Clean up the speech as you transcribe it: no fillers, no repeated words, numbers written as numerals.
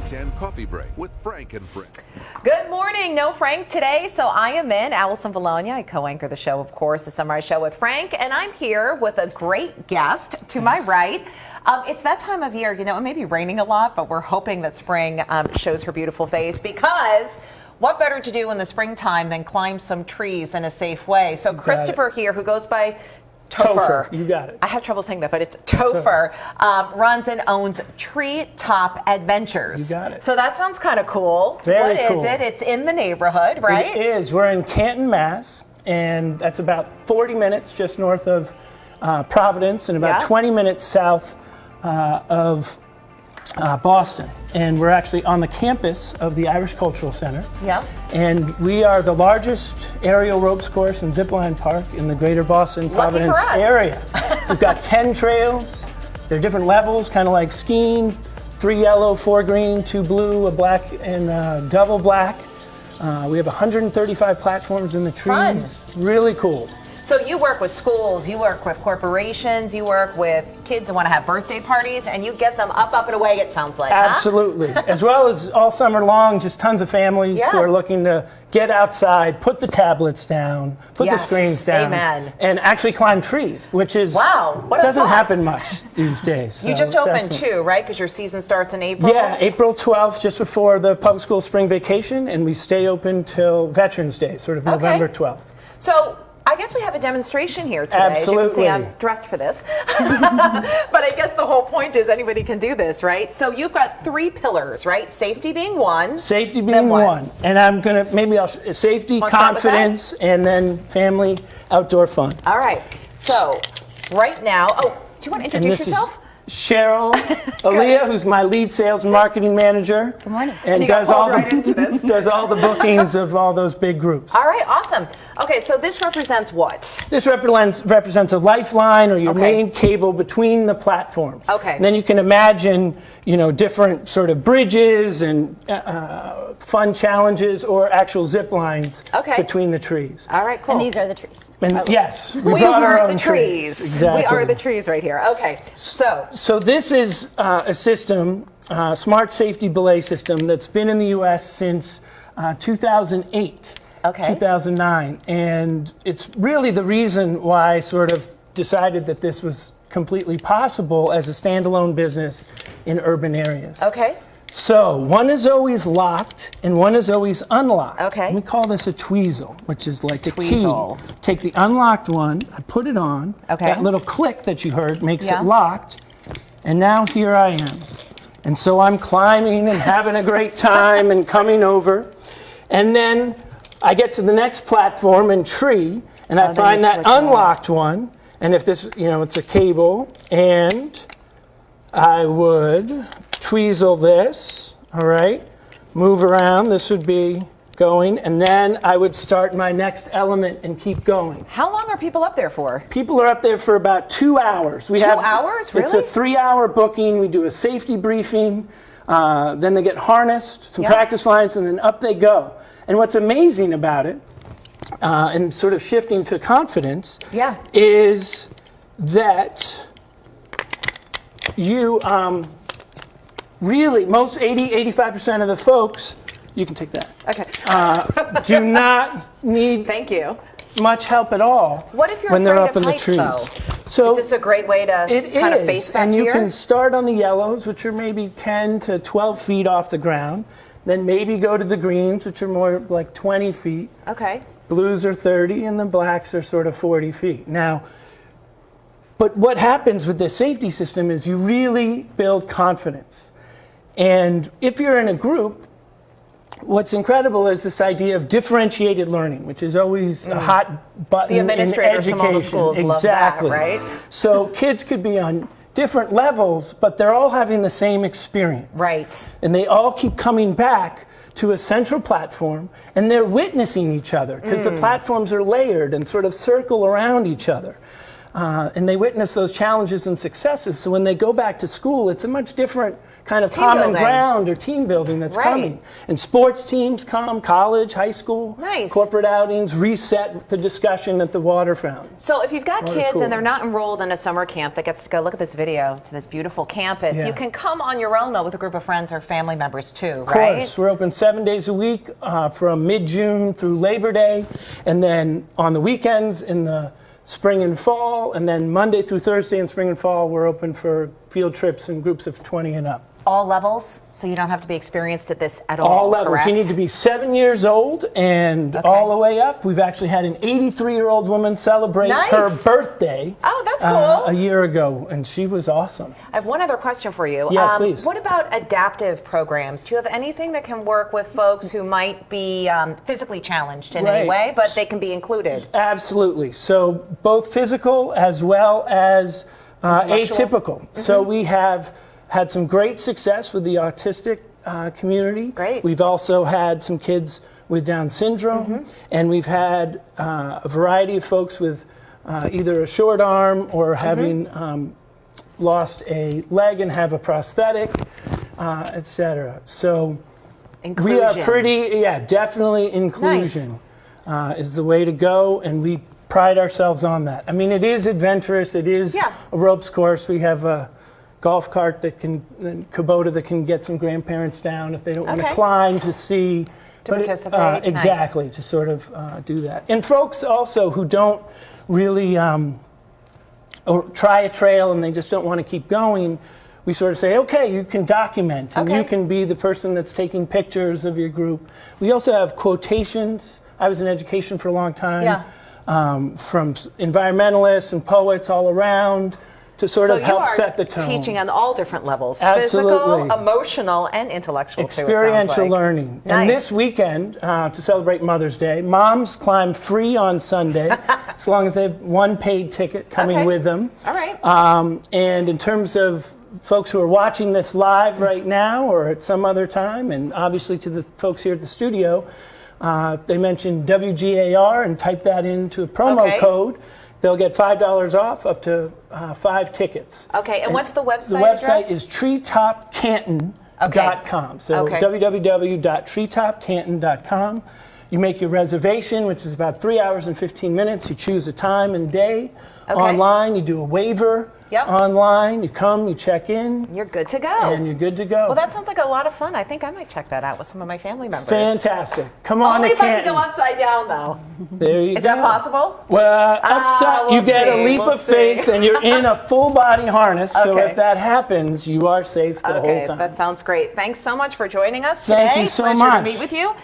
10 Coffee Break with Frank and Frick. Good morning. No Frank today, so I am in. Allison Bologna. I co-anchor the show, of course, the Sunrise Show with Frank, and I'm here with a great guest to my right. It's that time of year, you know, it may be raining a lot, but we're hoping that spring shows her beautiful face, because what better to do in the springtime than climb some trees in a safe way? So Christopher here, who goes by Topher. You got it. I have trouble saying that, but it's Topher. Runs and owns TreeTop Adventures. You got it. So that sounds kind of cool. Very cool. What is it? It's in the neighborhood, right? It is. We're in Canton, Mass, and that's about 40 minutes just north of Providence and about 20 minutes south of Boston. And we're actually on the campus of the Irish Cultural Center. Yeah. And we are the largest aerial ropes course and zipline park in the greater Boston, Providence area. We've got 10 trails. They're different levels, kind of like skiing. 3 yellow, 4 green, 2 blue, a black, and double black. We have 135 platforms in the trees. Fun. Really cool. So you work with schools, you work with corporations, you work with kids that want to have birthday parties, and you get them up and away, it sounds like. Absolutely. Huh? As well as all summer long, just tons of families who are looking to get outside, put the tablets down, put the screens down, and actually climb trees, which is doesn't happen much these days. You just opened too, right? Because your season starts in April? Yeah, April 12th, just before the public school spring vacation, and we stay open till Veterans Day, sort of November 12th. So I guess we have a demonstration here today. Absolutely. As you can see, I'm dressed for this. But I guess the whole point is anybody can do this, right? So you've got 3 pillars, right? Safety being one. Safety being one. And I'm going to, safety, confidence, and then family, outdoor fun. All right. So right now, do you want to introduce yourself? Cheryl Aaliyah, who's my lead sales and marketing manager. Good morning. And does all the bookings of all those big groups. All right, awesome. Okay, so this represents what? This represents a lifeline or your main cable between the platforms. Okay. And then you can imagine, you know, different sort of bridges and fun challenges or actual zip lines between the trees. All right, cool. And these are the trees. And yes, we brought our are own the trees. Exactly. We are the trees right here. Okay, So this is a system, smart safety belay system, that's been in the U.S. since 2008, 2009. And it's really the reason why I sort of decided that this was completely possible as a standalone business in urban areas. Okay. So one is always locked and one is always unlocked. Okay. We call this a tweezle, which is like a tweezle. key. Take the unlocked one, I put it on. Okay. That little click that you heard makes it locked. And now here I am. And so I'm climbing and having a great time and coming over. And then I get to the next platform and tree, and I find that unlocked one. And if this, you know, it's a cable, and I would tweezle this, all right, move around, this would be going, and then I would start my next element and keep going. How long are people up there for? People are up there for about 2 hours. 2 hours, really? It's a 3-hour booking. We do a safety briefing, then they get harnessed, some practice lines, and then up they go. And what's amazing about it, and sort of shifting to confidence, is that you really, most 85% of the folks, you can take that. Okay. Do not need much help at all. What if you're when they're afraid up of in the heights, trees. though? So is this a great way to kind of face that and fear? you can start on the yellows, which are maybe 10 to 12 feet off the ground. Then maybe go to the greens, which are more like 20 feet. Okay. Blues are 30, and the blacks are sort of 40 feet. Now, but what happens with this safety system is you really build confidence. And if you're in a group, what's incredible is this idea of differentiated learning, which is always a hot button the administrators in education. From all the schools Exactly. love that, right? So kids could be on different levels, but they're all having the same experience. Right. And they all keep coming back to a central platform, and they're witnessing each other because the platforms are layered and sort of circle around each other. and they witness those challenges and successes. So when they go back to school, it's a much different kind of Team common building. ground or team building that's Right. coming. And sports teams come, college, high school, Nice. corporate outings, reset the discussion at the water fountain. So if you've got What a kids cool and they're one. not enrolled in a summer camp that gets to go look at this video to this beautiful campus, Yeah. you can come on your own though with a group of friends or family members too, Of right? course, we're open 7 days a week from mid-June through Labor Day, and then on the weekends in the spring and fall, and then Monday through Thursday in spring and fall, we're open for field trips in groups of 20 and up. All levels, so you don't have to be experienced at this at all. All levels. Correct? You need to be 7 years old and all the way up. We've actually had an 83-year-old woman celebrate Nice. her birthday Oh, that's cool. a year ago, and she was awesome. I have one other question for you. Yeah, please. What about adaptive programs? Do you have anything that can work with folks who might be physically challenged in any Right. way, but they can be included? Absolutely. So both physical as well as Intellectual? atypical. So we have had some great success with the autistic community. Great. We've also had some kids with Down syndrome, and we've had a variety of folks with either a short arm or having lost a leg and have a prosthetic, etc. So Inclusion. we are pretty, definitely inclusion is the way to go, and we pride ourselves on that. I mean, it is adventurous. It is Yeah. a ropes course. We have a golf cart that can, Kubota that can get some grandparents down if they don't want to Okay. climb to see. To participate. Nice. Exactly, to sort of do that. And folks also who don't really or try a trail and they just don't want to keep going, we sort of say, okay, you can document and Okay. you can be the person that's taking pictures of your group. We also have quotations. I was in education for a long time. Yeah. From environmentalists and poets all around to sort of help set the tone. So you are teaching on all different levels, Absolutely. physical, emotional, and intellectual too, it sounds Experiential like. learning. Nice. And this weekend, to celebrate Mother's Day, moms climb free on Sunday, as long as they have one paid ticket coming Okay. with them. All right. And in terms of folks who are watching this live right now or at some other time, and obviously to the folks here at the studio, they mentioned WJAR and type that into a promo Okay. code. They'll get $5 off up to 5 tickets. Okay, and what's the website The website address? is treetopcanton.com. So Okay. www.treetopcanton.com. You make your reservation, which is about 3 hours and 15 minutes. You choose a time and day online. You do a waiver online. You come, you check in, You're good to go. and you're good to go. Well, that sounds like a lot of fun. I think I might check that out with some of my family members. Fantastic. Come on Only to if I can Canton. go upside down, though. There you Is go. that possible? Well, upside, you we'll get a see, leap we'll of faith, see. and you're in a full body harness. So Okay. if that happens, you are safe the Okay, whole time. that sounds great. Thanks so much for joining us today. Thank you so Pleasure much. to meet with you.